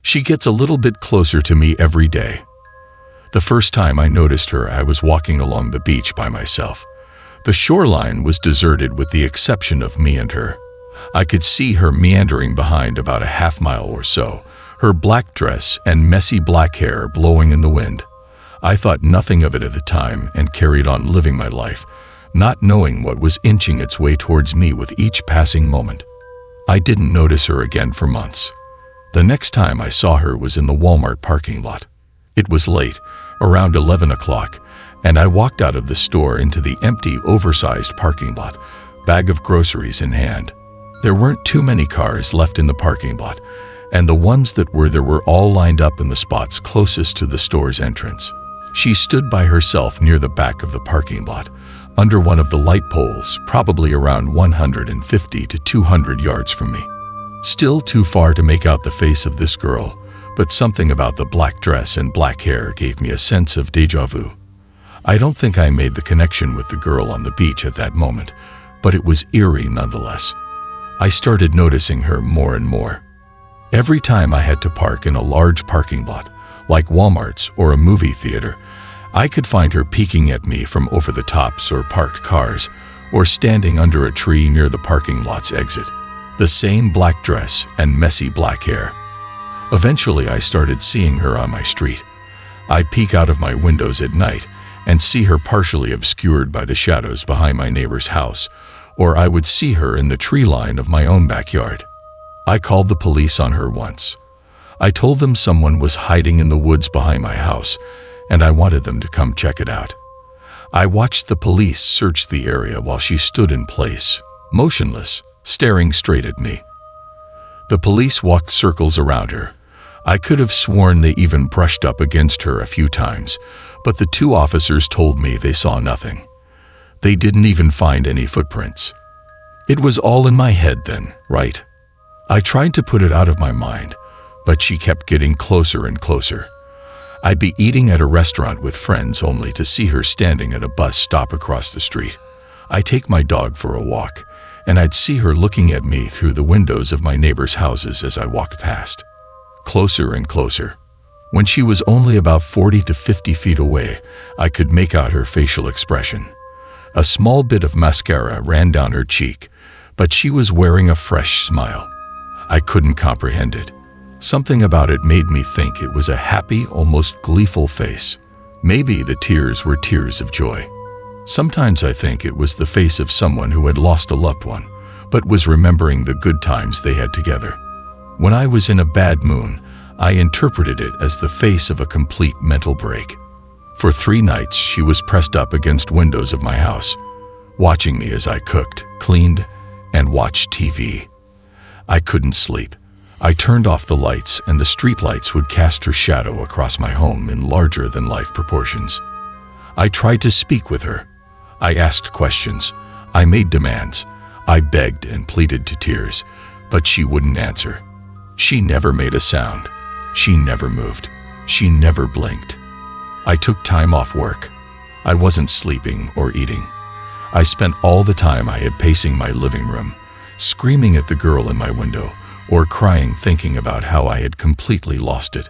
She gets a little bit closer to me every day. The first time I noticed her, I was walking along the beach by myself. The shoreline was deserted with the exception of me and her. I could see her meandering behind about a half-mile or so, her black dress and messy black hair blowing in the wind. I thought nothing of it at the time and carried on living my life, not knowing what was inching its way towards me with each passing moment. I didn't notice her again for months. The next time I saw her was in the Walmart parking lot. It was late, around 11 o'clock, and I walked out of the store into the empty, oversized parking lot, bag of groceries in hand. There weren't too many cars left in the parking lot, and the ones that were there were all lined up in the spots closest to the store's entrance. She stood by herself near the back of the parking lot, under one of the light poles, probably around 150 to 200 yards from me. Still too far to make out the face of this girl, but something about the black dress and black hair gave me a sense of déjà vu. I don't think I made the connection with the girl on the beach at that moment, but it was eerie nonetheless. I started noticing her more and more. Every time I had to park in a large parking lot, like Walmart's or a movie theater, I could find her peeking at me from over the tops or parked cars, or standing under a tree near the parking lot's exit. The same black dress and messy black hair. Eventually, I started seeing her on my street. I'd peek out of my windows at night and see her partially obscured by the shadows behind my neighbor's house, or I would see her in the tree line of my own backyard. I called the police on her once. I told them someone was hiding in the woods behind my house, and I wanted them to come check it out. I watched the police search the area while she stood in place, motionless, staring straight at me. The police walked circles around her. I could have sworn they even brushed up against her a few times, but the two officers told me they saw nothing. They didn't even find any footprints. It was all in my head then, right? I tried to put it out of my mind, but she kept getting closer and closer. I'd be eating at a restaurant with friends only to see her standing at a bus stop across the street. I'd take my dog for a walk, and I'd see her looking at me through the windows of my neighbors' houses as I walked past. Closer and closer. When she was only about 40 to 50 feet away, I could make out her facial expression. A small bit of mascara ran down her cheek, but she was wearing a fresh smile. I couldn't comprehend it. Something about it made me think it was a happy, almost gleeful face. Maybe the tears were tears of joy. Sometimes I think it was the face of someone who had lost a loved one, but was remembering the good times they had together. When I was in a bad mood, I interpreted it as the face of a complete mental break. For 3 nights, she was pressed up against windows of my house, watching me as I cooked, cleaned, and watched TV. I couldn't sleep. I turned off the lights, and the streetlights would cast her shadow across my home in larger-than-life proportions. I tried to speak with her. I asked questions. I made demands. I begged and pleaded to tears, but she wouldn't answer. She never made a sound. She never moved. She never blinked. I took time off work. I wasn't sleeping or eating. I spent all the time I had pacing my living room, screaming at the girl in my window, or crying thinking about how I had completely lost it,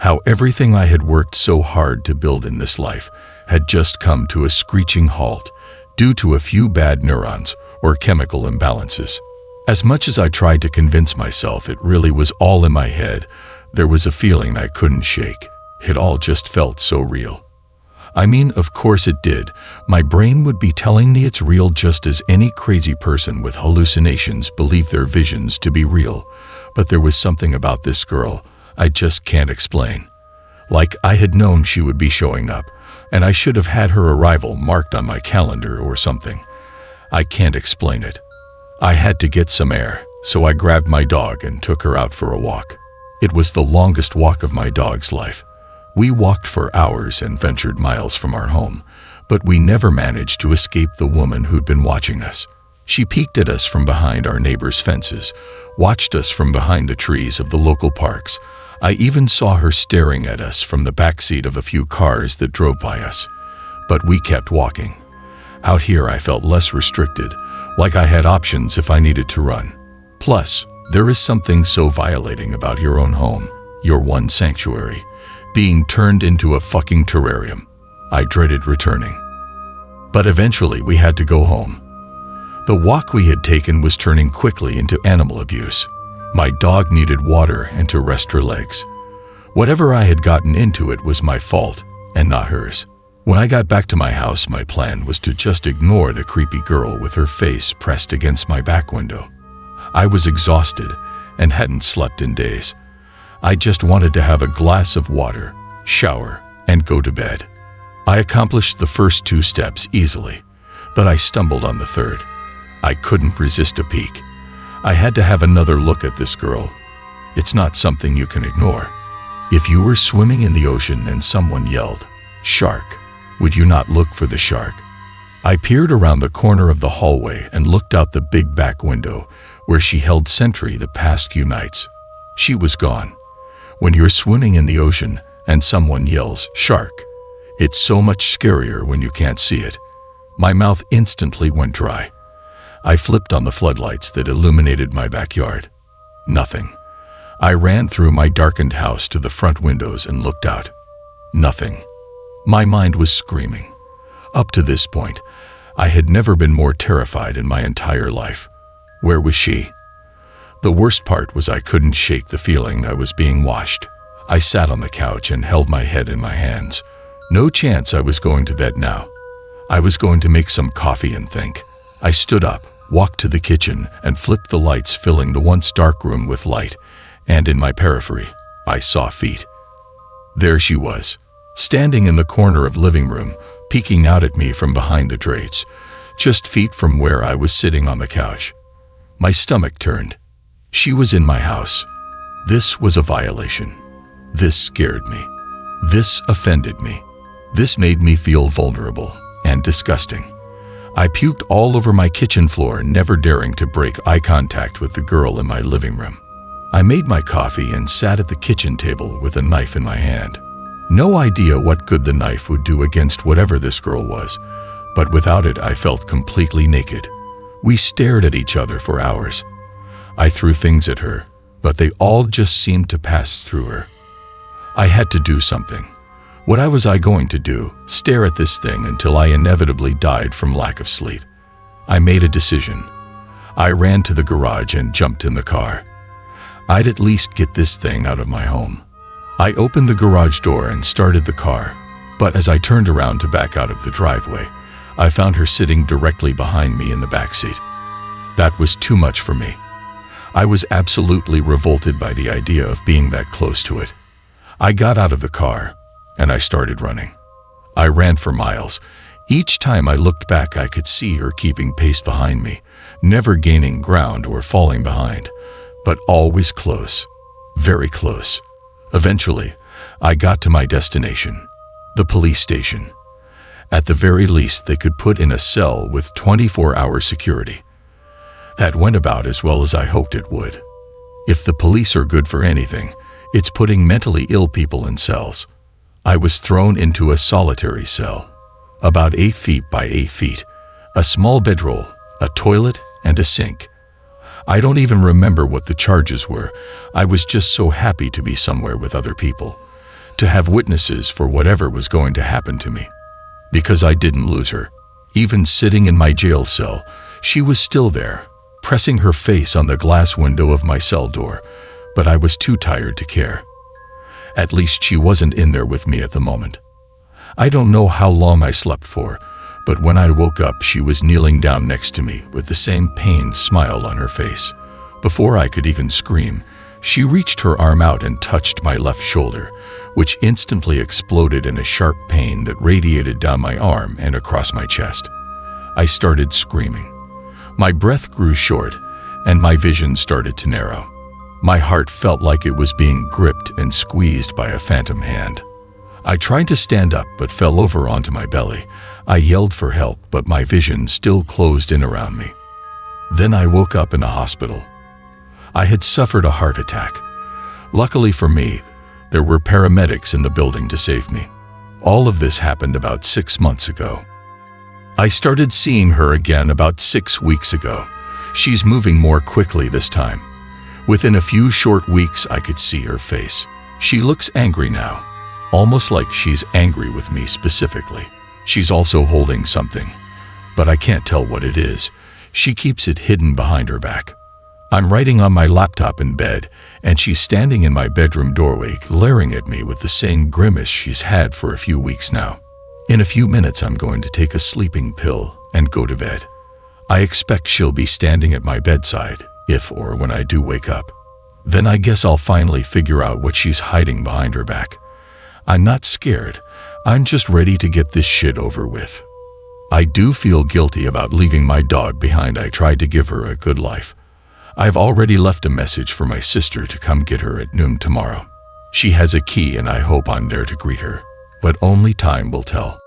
how everything I had worked so hard to build in this life had just come to a screeching halt due to a few bad neurons or chemical imbalances. As much as I tried to convince myself it really was all in my head, there was a feeling I couldn't shake. It all just felt so real. I mean, of course it did. My brain would be telling me it's real just as any crazy person with hallucinations believe their visions to be real. But there was something about this girl I just can't explain. Like I had known she would be showing up, and I should have had her arrival marked on my calendar or something. I can't explain it. I had to get some air, so I grabbed my dog and took her out for a walk. It was the longest walk of my dog's life. We walked for hours and ventured miles from our home, but we never managed to escape the woman who'd been watching us. She peeked at us from behind our neighbors' fences, watched us from behind the trees of the local parks. I even saw her staring at us from the backseat of a few cars that drove by us. But we kept walking. Out here I felt less restricted, like I had options if I needed to run. Plus, there is something so violating about your own home. your one sanctuary, being turned into a fucking terrarium. I dreaded returning. But eventually we had to go home. The walk we had taken was turning quickly into animal abuse. My dog needed water and to rest her legs. Whatever I had gotten into it was my fault, and not hers. When I got back to my house, my plan was to just ignore the creepy girl with her face pressed against my back window. I was exhausted and hadn't slept in days. I just wanted to have a glass of water, shower, and go to bed. I accomplished the first 2 steps easily, but I stumbled on the third. I couldn't resist a peek. I had to have another look at this girl. It's not something you can ignore. If you were swimming in the ocean and someone yelled, "Shark," would you not look for the shark? I peered around the corner of the hallway and looked out the big back window where she held sentry the past few nights. She was gone. When you're swimming in the ocean and someone yells, "Shark," it's so much scarier when you can't see it. My mouth instantly went dry. I flipped on the floodlights that illuminated my backyard. Nothing. I ran through my darkened house to the front windows and looked out. Nothing. My mind was screaming. Up to this point, I had never been more terrified in my entire life. Where was she? The worst part was I couldn't shake the feeling I was being watched. I sat on the couch and held my head in my hands. No chance I was going to bed now. I was going to make some coffee and think. I stood up, walked to the kitchen, and flipped the lights, filling the once dark room with light, and in my periphery, I saw feet. There she was, standing in the corner of living room, peeking out at me from behind the drapes, just feet from where I was sitting on the couch. My stomach turned. She was in my house. This was a violation. This scared me. This offended me. This made me feel vulnerable and disgusting. I puked all over my kitchen floor, never daring to break eye contact with the girl in my living room. I made my coffee and sat at the kitchen table with a knife in my hand. No idea what good the knife would do against whatever this girl was, but without it I felt completely naked. We stared at each other for hours. I threw things at her, but they all just seemed to pass through her. I had to do something. What was I going to do? Stare at this thing until I inevitably died from lack of sleep? I made a decision. I ran to the garage and jumped in the car. I'd at least get this thing out of my home. I opened the garage door and started the car, but as I turned around to back out of the driveway, I found her sitting directly behind me in the backseat. That was too much for me. I was absolutely revolted by the idea of being that close to it. I got out of the car, and I started running. I ran for miles. Each time I looked back, I could see her keeping pace behind me, never gaining ground or falling behind, but always close, very close. Eventually, I got to my destination, the police station. At the very least, they could put in a cell with 24-hour security. That went about as well as I hoped it would. If the police are good for anything, it's putting mentally ill people in cells. I was thrown into a solitary cell, about 8 feet by 8 feet, a small bedroll, a toilet, and a sink. I don't even remember what the charges were. I was just so happy to be somewhere with other people, to have witnesses for whatever was going to happen to me. Because I didn't lose her. Even sitting in my jail cell, she was still there, pressing her face on the glass window of my cell door, but I was too tired to care. At least she wasn't in there with me at the moment. I don't know how long I slept for, but when I woke up, she was kneeling down next to me with the same pained smile on her face. Before I could even scream, she reached her arm out and touched my left shoulder, which instantly exploded in a sharp pain that radiated down my arm and across my chest. I started screaming. My breath grew short, and my vision started to narrow. My heart felt like it was being gripped and squeezed by a phantom hand. I tried to stand up but fell over onto my belly. I yelled for help, but my vision still closed in around me. Then I woke up in a hospital. I had suffered a heart attack. Luckily for me, there were paramedics in the building to save me. All of this happened about 6 months ago. I started seeing her again about 6 weeks ago. She's moving more quickly this time. Within a few short weeks, I could see her face. She looks angry now, almost like she's angry with me specifically. She's also holding something, but I can't tell what it is. She keeps it hidden behind her back. I'm writing on my laptop in bed, and she's standing in my bedroom doorway, glaring at me with the same grimace she's had for a few weeks now. In a few minutes, I'm going to take a sleeping pill and go to bed. I expect she'll be standing at my bedside, if or when I do wake up. Then I guess I'll finally figure out what she's hiding behind her back. I'm not scared. I'm just ready to get this shit over with. I do feel guilty about leaving my dog behind. I tried to give her a good life. I've already left a message for my sister to come get her at noon tomorrow. She has a key and I hope I'm there to greet her, but only time will tell.